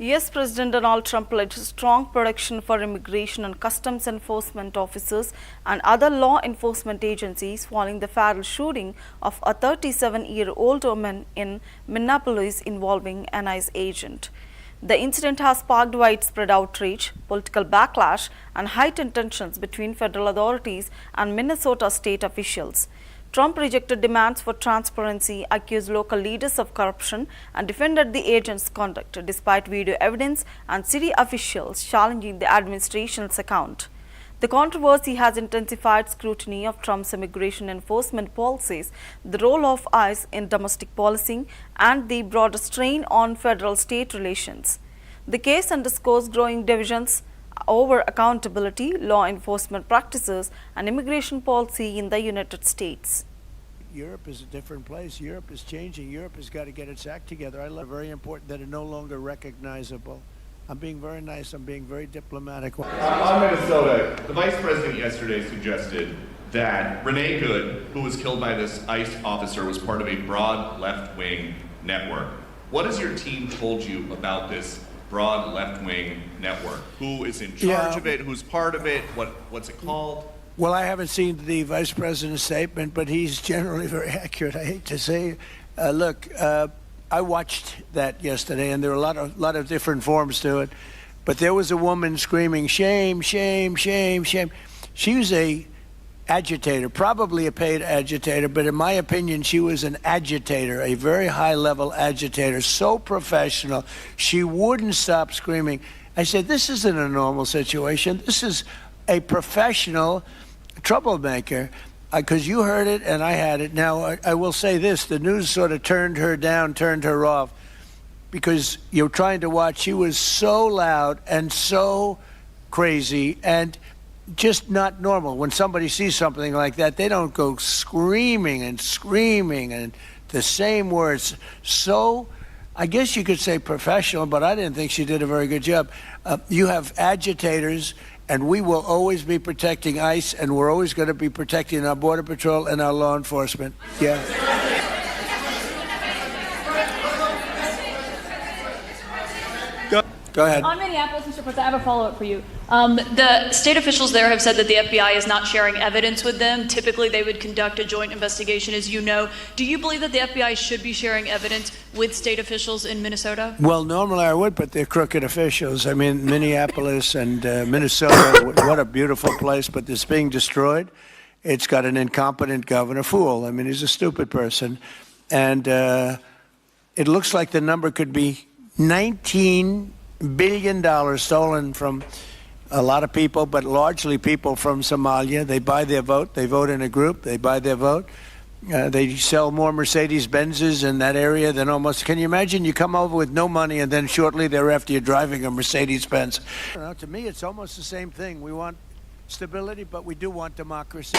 US President Donald Trump pledged strong protection for immigration and customs enforcement officers and other law enforcement agencies following the fatal shooting of a 37-year-old woman in Minneapolis involving an ICE agent. The incident has sparked widespread outrage, political backlash, and heightened tensions between federal authorities and Minnesota state officials. Trump rejected demands for transparency, accused local leaders of corruption, and defended the agent's conduct, despite video evidence and city officials challenging the administration's account. The controversy has intensified scrutiny of Trump's immigration enforcement policies, the role of ICE in domestic policing, and the broader strain on federal-state relations. The case underscores growing divisions over accountability, law enforcement practices, and immigration policy in the United States. Europe is a different place. Europe is changing. Europe has got to get its act together. I love very important that it's no longer recognizable. I'm being very nice. I'm being very diplomatic. On Minnesota, the vice president yesterday suggested that Renee Good, who was killed by this ICE officer, was part of a broad left-wing network. What has your team told you about this broad left-wing network? Who is in charge of it? Who's part of it? What's it called? Well, I haven't seen the vice president's statement, but he's generally very accurate. I hate to say, look, I watched that yesterday, and there were a lot of different forms to it. But there was a woman screaming, "Shame, shame, shame, shame." She was a agitator, probably a paid agitator, but in my opinion, she was an agitator, a very high-level agitator, so professional. She wouldn't stop screaming. I said, this isn't a normal situation. This is a professional troublemaker, because you heard it and I had it. Now, I will say this, the news sort of turned her down, turned her off, because you're trying to watch. She was so loud and so crazy and just not normal. When somebody sees something like that, they don't go screaming and the same words. So I guess you could say professional, but I didn't think she did a very good job. You have agitators, and we will always be protecting ICE, and we're always going to be protecting our Border Patrol and our law enforcement. Yeah. Go ahead. On Minneapolis, Mr. President, I have a follow-up for you. The state officials there have said that the FBI is not sharing evidence with them. Typically, they would conduct a joint investigation, as you know. Do you believe that the FBI should be sharing evidence with state officials in Minnesota? Well, normally I would, but they're crooked officials. I mean, Minneapolis and Minnesota, what a beautiful place, but it's being destroyed. It's got an incompetent governor, fool. I mean, he's a stupid person. And it looks like the number could be $19 billion stolen from a lot of people, but largely people from Somalia. They buy their vote. They vote in a group. They buy their vote. They sell more Mercedes-Benzes in that area than almost. Can you imagine? You come over with no money, and then shortly thereafter you're driving a Mercedes-Benz. To me, it's almost the same thing. We want stability, but we do want democracy.